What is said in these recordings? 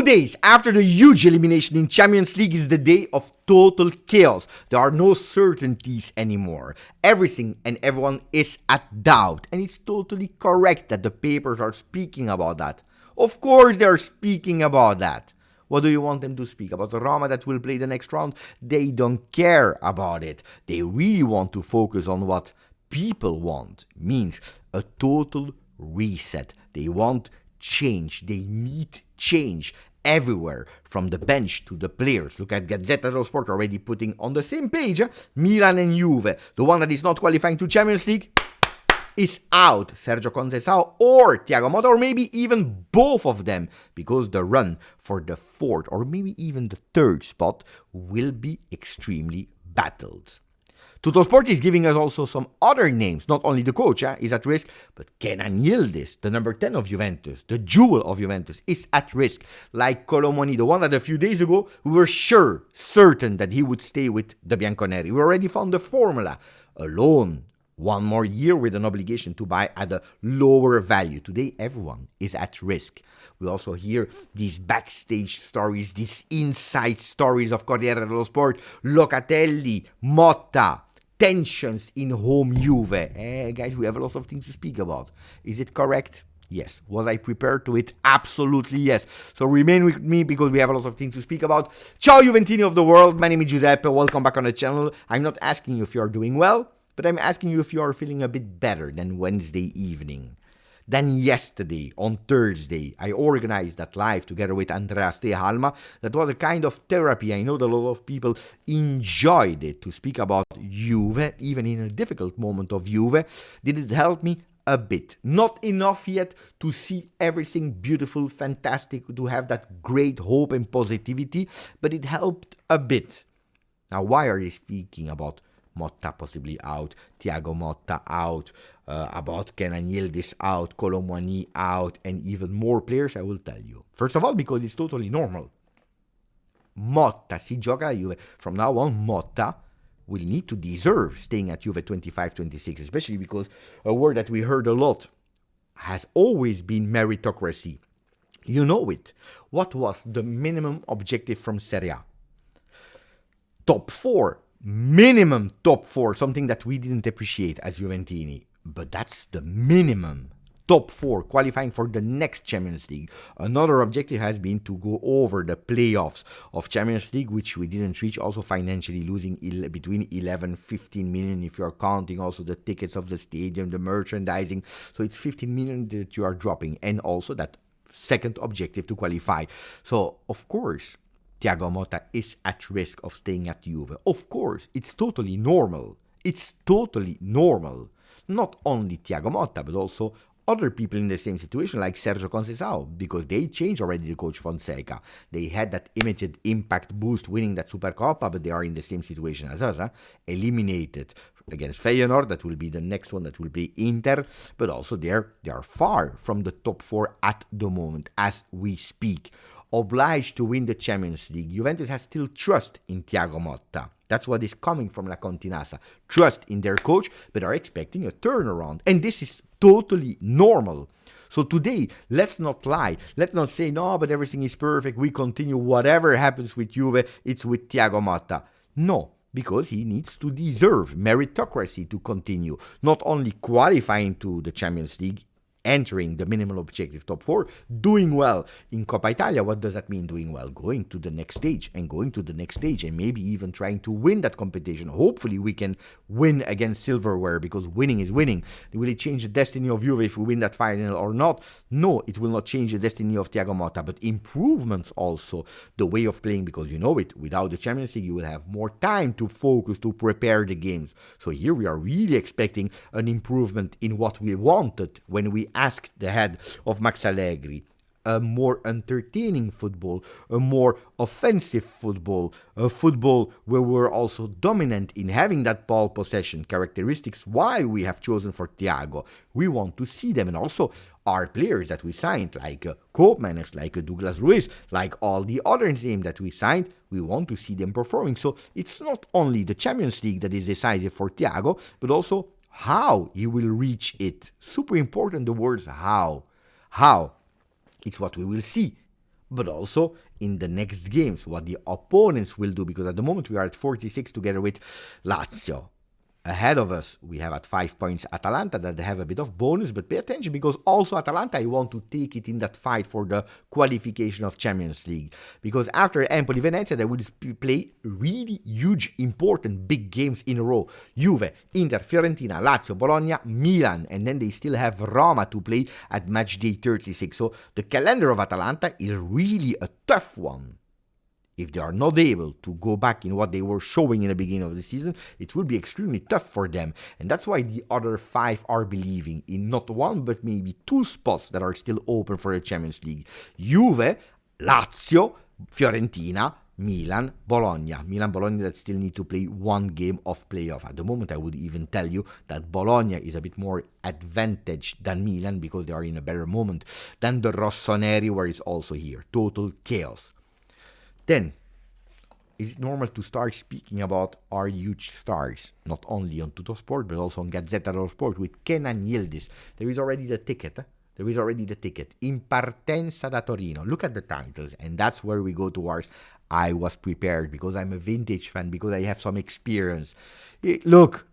days after the huge elimination in Champions League is the day of total chaos. There are no certainties anymore. Everything and everyone is at doubt. And it's totally correct that the papers are speaking about that. Of course they are speaking about that. What do you want them to speak about? The Roma that will play the next round? They don't care about it. They really want to focus on what people want. Means a total reset. They want change. They need change everywhere, from the bench to the players. Look at Gazzetta dello Sport already putting on the same page Milan and Juve. The one that is not qualifying to Champions League is out. Sergio Conceição or Thiago Motta, or maybe even both of them, because the run for the fourth or maybe even the third spot will be extremely battled. Tuttosport is giving us also some other names. Not only the coach is at risk, but Kenan Yildiz, the number 10 of Juventus, the jewel of Juventus, is at risk. Like Kolo Muani, the one that a few days ago we were certain that he would stay with the Bianconeri. We already found the formula. A loan, one more year with an obligation to buy at a lower value. Today everyone is at risk. We also hear these backstage stories, these inside stories of Corriere dello Sport, Locatelli, Motta, tensions in home Juve. Guys, we have a lot of things to speak about. Is it correct? Yes. Was I prepared to it? Absolutely yes. So remain with me because we have a lot of things to speak about. Ciao Juventini of the world. My name is Giuseppe. Welcome back on the channel. I'm not asking you if you are doing well, but I'm asking you if you are feeling a bit better than Wednesday evening. Then yesterday, on Thursday, I organized that live together with Andrea Stehalma. That was a kind of therapy. I know that a lot of people enjoyed it, to speak about Juve, even in a difficult moment of Juve. Did it help me? A bit. Not enough yet to see everything beautiful, fantastic, to have that great hope and positivity, but it helped a bit. Now, why are they speaking about Motta possibly out, Thiago Motta out, about Kenan Yildiz out, Kolo Muani out, and even more players? I will tell you. First of all, because it's totally normal. Motta, si gioca a Juve. From now on, Motta will need to deserve staying at Juve 25-26, especially because a word that we heard a lot has always been meritocracy. You know it. What was the minimum objective from Serie A? Top 4. Minimum top 4, something that we didn't appreciate as Juventini. But that's the minimum. Top 4, qualifying for the next Champions League. Another objective has been to go over the playoffs of Champions League, which we didn't reach, also financially losing between 11-15 million if you're counting also the tickets of the stadium, the merchandising. So it's 15 million that you are dropping. And also that second objective to qualify. So, of course, Thiago Motta is at risk of staying at Juve. Of course, it's totally normal. It's totally normal. Not only Thiago Motta, but also other people in the same situation, like Sergio Conceição, because they changed already the coach Fonseca. They had that immediate impact boost winning that Supercoppa, but they are in the same situation as us, eliminated against Feyenoord. That will be the next one, that will be Inter, but also they are far from the top 4 at the moment as we speak. Obliged to win the Champions League. Juventus has still trust in Thiago Motta. That's what is coming from La Continassa. Trust in their coach, but are expecting a turnaround. And this is totally normal. So today, let's not lie. Let's not say, no, but everything is perfect. We continue. Whatever happens with Juve, it's with Thiago Motta. No, because he needs to deserve meritocracy to continue. Not only qualifying to the Champions League, entering the minimal objective top 4, doing well in Coppa Italia. What does that mean, doing well? Going to the next stage and going to the next stage and maybe even trying to win that competition. Hopefully we can win against silverware, because winning is winning. Will it change the destiny of Juve if we win that final or not? No, it will not change the destiny of Thiago Motta, but improvements also, the way of playing, because you know it, without the Champions League you will have more time to focus, to prepare the games. So here we are really expecting an improvement in what we wanted when we asked the head of Max Allegri. A more entertaining football, a more offensive football, a football where we're also dominant in having that ball possession characteristics. Why we have chosen for Thiago. We want to see them, and also our players that we signed, like Koopmeiners, like Douglas Luiz, like all the other names that we signed, we want to see them performing. So it's not only the Champions League that is decisive for Thiago, but also how he will reach it. Super important, the words how. How. It's what we will see. but also in the next games, what the opponents will do, because at the moment we are at 46 together with Lazio. Ahead of us, we have at 5 points Atalanta that they have a bit of bonus, but pay attention because also Atalanta, I want to take it in that fight for the qualification of Champions League. Because after Empoli Venezia, they will play really huge, important, big games in a row. Juve, Inter, Fiorentina, Lazio, Bologna, Milan, and then they still have Roma to play at match day 36. So the calendar of Atalanta is really a tough one. If they are not able to go back in what they were showing in the beginning of the season, it will be extremely tough for them. And that's why the other 5 are believing in not 1, but maybe 2 spots that are still open for the Champions League. Juve, Lazio, Fiorentina, Milan, Bologna. Bologna that still need to play 1 game of playoff. At the moment, I would even tell you that Bologna is a bit more advantaged than Milan because they are in a better moment than the Rossoneri, where it's also here. Total chaos. Then, is it normal to start speaking about our huge stars, not only on Tuttosport, but also on Gazzetta dello Sport with Kenan Yildiz? There is already the ticket. In partenza da Torino. Look at the titles, and that's where we go towards. I was prepared because I'm a vintage fan, because I have some experience. Look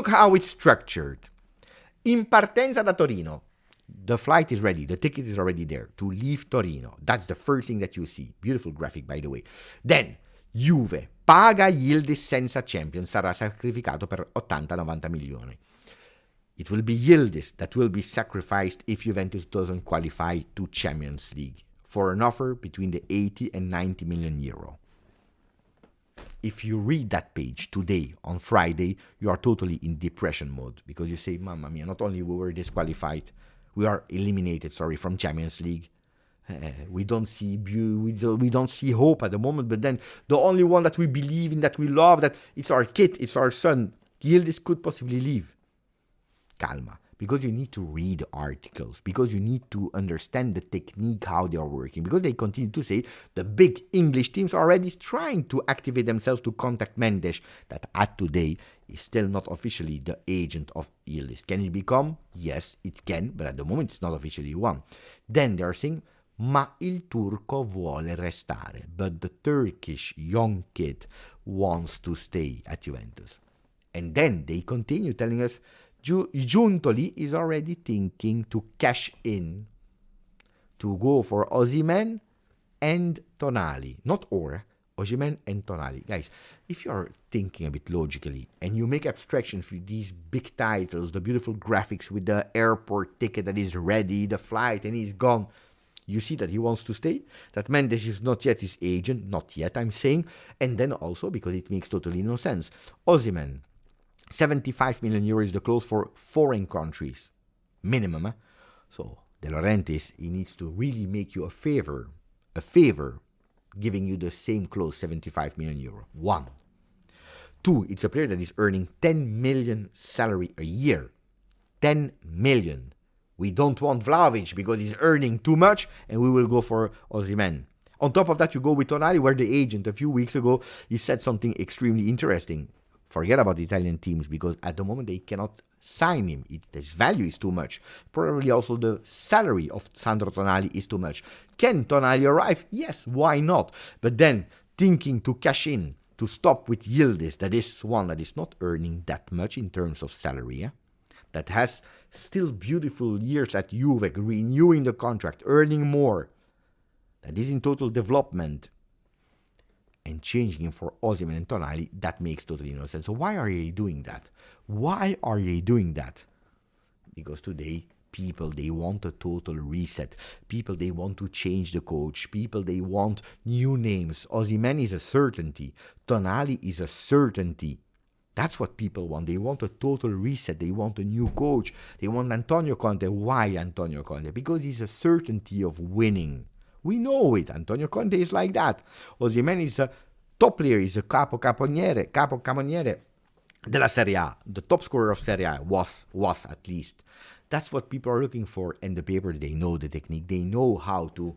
how it's structured. In partenza da Torino. The flight is ready, the ticket is already there to leave Torino. That's the first thing that you see. Beautiful graphic, by the way. Then, Juve, paga Yildiz senza Champions, sarà sacrificato per 80-90 milioni. It will be Yildiz that will be sacrificed if Juventus doesn't qualify to Champions League for an offer between the 80 and 90 million euro. If you read that page today, on Friday, you are totally in depression mode because you say, Mamma mia, not only we were disqualified, we are eliminated, from Champions League. We don't see hope at the moment, but then the only one that we believe in, that we love, that it's our kid, it's our son, Yildiz could possibly leave. Calma, because you need to read articles, because you need to understand the technique, how they are working, because they continue to say the big English teams are already trying to activate themselves to contact Mendes, that at today is still not officially the agent of Yildiz. Can it become? Yes, it can, but at the moment it's not officially one. Then they are saying, ma il turco vuole restare, but the Turkish young kid wants to stay at Juventus. And then they continue telling us, Giuntoli is already thinking to cash in, to go for Osimhen and Tonali, not Osimhen and Tonali. Guys, if you are thinking a bit logically and you make abstraction for these big titles, the beautiful graphics with the airport ticket that is ready, the flight, and he's gone, you see that he wants to stay, that Mendes is not yet his agent, not yet, I'm saying, and then also because it makes totally no sense. Osimhen, 75 million euros is the clause for foreign countries, minimum. So, De Laurentiis, he needs to really make you a favor, giving you the same clause, 75 million euro. 1. 2, it's a player that is earning 10 million salary a year. 10 million. We don't want Vlahovic because he's earning too much, and we will go for Osimhen. On top of that, you go with Tonali, where the agent a few weeks ago, he said something extremely interesting. Forget about the Italian teams, because at the moment they cannot sign him. His value is too much. Probably also the salary of Sandro Tonali is too much. Can Tonali arrive? Yes, why not? But then thinking to cash in, to stop with Yildiz, that is one that is not earning that much in terms of salary, that has still beautiful years at Juve, renewing the contract, earning more, that is in total development, and changing him for Osimhen and Tonali, that makes totally no sense. So why are they doing that? Because today, people, they want a total reset. People, they want to change the coach. People, they want new names. Osimhen is a certainty. Tonali is a certainty. That's what people want. They want a total reset. They want a new coach. They want Antonio Conte. Why Antonio Conte? Because he's a certainty of winning. We know it. Antonio Conte is like that. Osimhen is a top player. He's a capocannoniere della Serie A. The top scorer of Serie A was at least. That's what people are looking for. And the paper, they know the technique. They know how to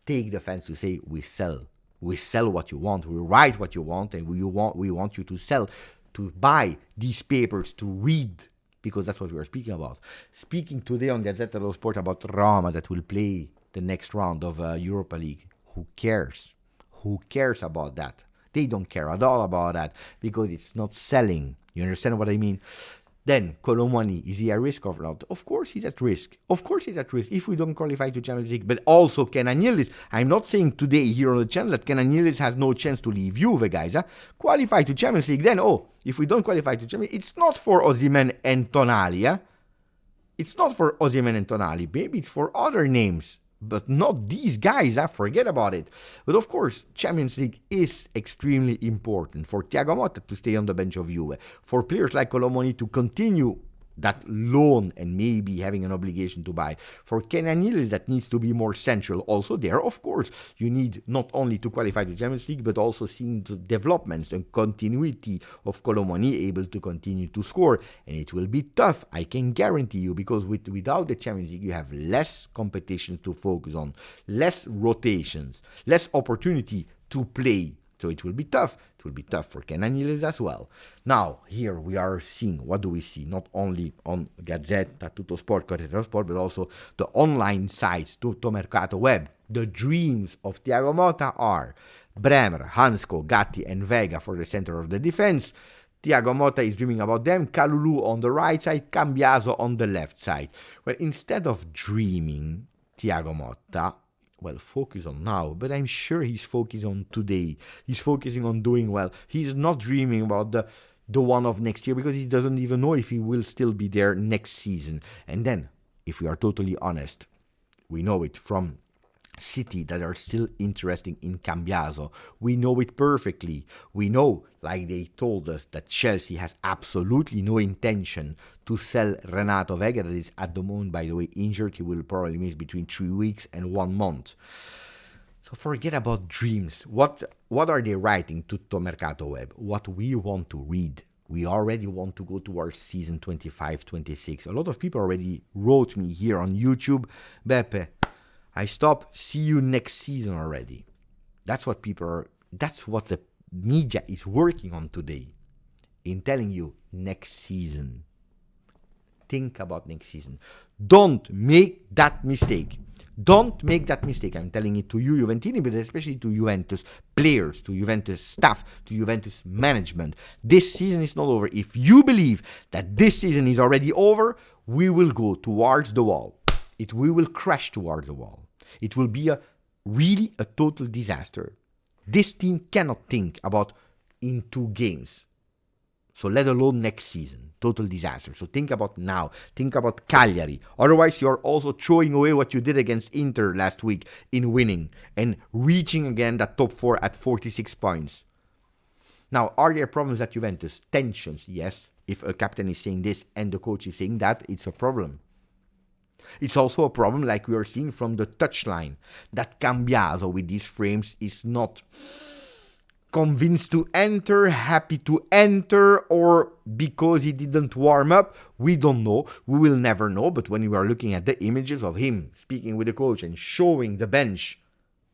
take the fans to say, we sell. We sell what you want. We write what you want. And we want you to sell, to buy these papers, to read. Because that's what we are speaking about. Speaking today on Gazzetta dello Sport about Roma that will play the next round of Europa League. Who cares? Who cares about that? They don't care at all about that because it's not selling. You understand what I mean? Then, Kolo Muani, is he at risk or not? Of course he's at risk. Of course he's at risk if we don't qualify to Champions League. But also Kenan Yildiz. I'm not saying today here on the channel that Kenan Yildiz has no chance to leave Juve, guys. Qualify to Champions League. Then, if we don't qualify to Champions League, it's not for Osimhen and Tonali. It's not for Osimhen and Tonali. Maybe it's for other names. But not these guys, forget about it. But of course, Champions League is extremely important for Thiago Motta to stay on the bench of Juve, for players like Kolo Muani to continue that loan and maybe having an obligation to buy. For Kenan Yildiz, that needs to be more central. Also there, of course, you need not only to qualify to Champions League, but also seeing the developments and continuity of Kolo Muani able to continue to score. And it will be tough, I can guarantee you, because without the Champions League, you have less competition to focus on, less rotations, less opportunity to play. So it will be tough. It will be tough for Kenan Yildiz as well. Now, here we are seeing, what do we see? Not only on Gazzetta, Tutto Sport, Corriere Sport, but also the online sites, Tutto Mercato Web. The dreams of Thiago Motta are Bremer, Hansko, Gatti and Vega for the center of the defense. Thiago Motta is dreaming about them. Kalulu on the right side, Cambiaso on the left side. Well, instead of dreaming, Thiago Motta, focus on now, but I'm sure he's focused on today. He's focusing on doing well. He's not dreaming about the one of next year because he doesn't even know if he will still be there next season. And then, if we are totally honest, we know it from City that are still interested in Cambiaso. We know it perfectly. We know, like they told us, that Chelsea has absolutely no intention to sell Renato Vega, that is at the moment, by the way, injured. He will probably miss between 3 weeks and 1 month. So forget about dreams. What are they writing to Mercato Web? What we want to read. We already want to go towards season 25-26. A lot of people already wrote me here on YouTube, Beppe, I stop, see you next season already. That's what the media is working on today. In telling you, next season. Think about next season. Don't make that mistake. Don't make that mistake. I'm telling it to you, Juventini, but especially to Juventus players, to Juventus staff, to Juventus management. This season is not over. If you believe that this season is already over, we will go towards the wall. We will crash towards the wall. It will be really a total disaster. This team cannot think about in 2 games. So let alone next season. Total disaster. So think about now. Think about Cagliari. Otherwise, you're also throwing away what you did against Inter last week in winning and reaching again that top 4 at 46 points. Now, are there problems at Juventus? Tensions, yes. If a captain is saying this and the coach is saying that, it's a problem. It's also a problem, like we are seeing from the touchline, that Cambiaso with these frames is not convinced to enter, happy to enter, or because he didn't warm up. We don't know. We will never know. But when we are looking at the images of him speaking with the coach and showing the bench,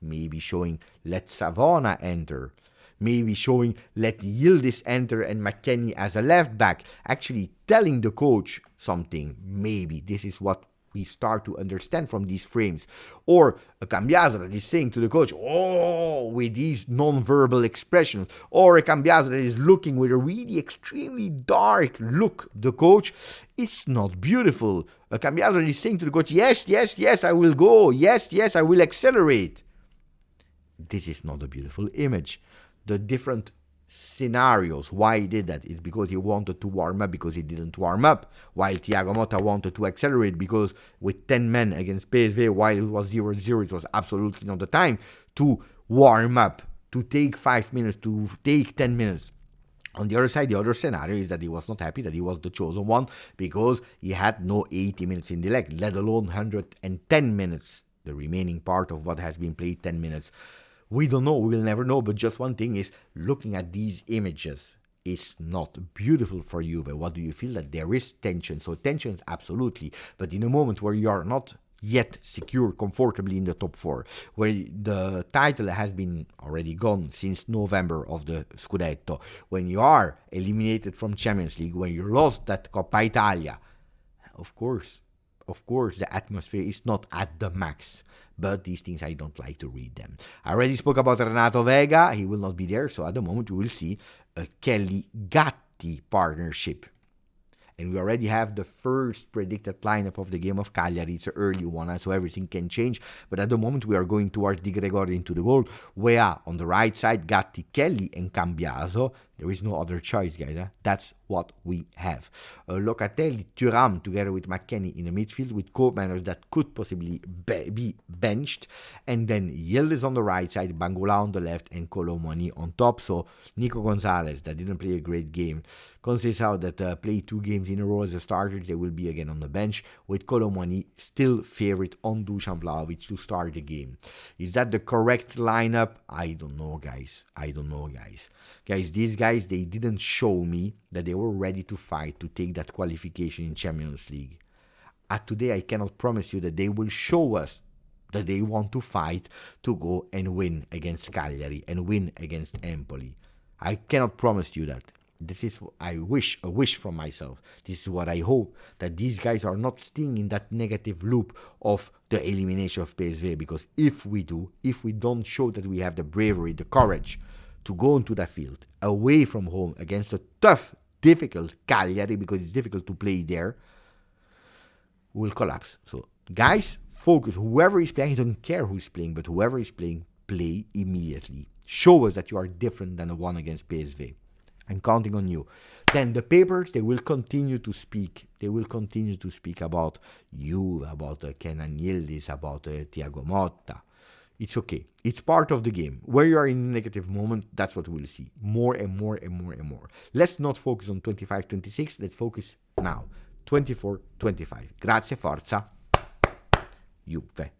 maybe showing let Savona enter, maybe showing let Yildiz enter and McKennie as a left back, actually telling the coach something. Maybe this is what we start to understand from these frames. Or a Cambiaso that is saying to the coach, with these non-verbal expressions. Or a Cambiaso that is looking with a really extremely dark look, the coach. It's not beautiful. A Cambiaso that is saying to the coach, yes, I will go. Yes, I will accelerate. This is not a beautiful image. The different scenarios why he did that is because he wanted to warm up, because he didn't warm up, while Thiago Motta wanted to accelerate because with 10 men against PSV while it was 0-0, it was absolutely not the time to warm up, to take 5 minutes, to take 10 minutes. On the other side, the other scenario is that he was not happy that he was the chosen one because he had no 80 minutes in the leg, let alone 110 minutes, the remaining part of what has been played, 10 minutes. We don't know, we will never know, but just one thing is, looking at these images is not beautiful for Juve. What do you feel? That there is tension. So tension, absolutely. But in a moment where you are not yet secure comfortably in the top 4, where the title has been already gone since November of the Scudetto, when you are eliminated from Champions League, when you lost that Coppa Italia, of course of course, the atmosphere is not at the max. But these things, I don't like to read them. I already spoke about Renato Vega. He will not be there. So at the moment, we will see a Kelly-Gatti partnership. And we already have the first predicted lineup of the game of Cagliari. It's an early one, so everything can change. But at the moment, we are going towards Di Gregorio into the goal. Where on the right side, Gatti, Kelly, and Cambiaso. There is no other choice, guys. That's what we have. Locatelli, Thuram, together with McKennie in the midfield, with co-managers that could possibly be benched. And then Yildiz on the right side, Bangola on the left, and Kolo Muani on top. So Nico Gonzalez, that didn't play a great game. Conceição, that played 2 games in a row as a starter, they will be again on the bench, with Kolo Muani still favorite on Dusan Vlahovic to start the game. Is that the correct lineup? I don't know, guys. Guys, these guys, they didn't show me that they were ready to fight to take that qualification in Champions League. Today, I cannot promise you that they will show us that they want to fight to go and win against Cagliari and win against Empoli. I cannot promise you that. This is a wish from myself. This is what I hope, that these guys are not staying in that negative loop of the elimination of PSV. Because if we don't show that we have the bravery, the courage to go into that field away from home against a tough, difficult Cagliari, because it's difficult to play there, we'll collapse. So, guys, focus. Whoever is playing, I don't care who's playing, but whoever is playing, play immediately. Show us that you are different than the one against PSV. I'm counting on you. Then the papers, they will continue to speak. They will continue to speak about you, about Kenan Yildiz, about Thiago Motta. It's okay. It's part of the game. Where you are in a negative moment, that's what we'll see. More and more and more and more. Let's not focus on 25-26. Let's focus now. 24-25. Grazie, forza. Juve.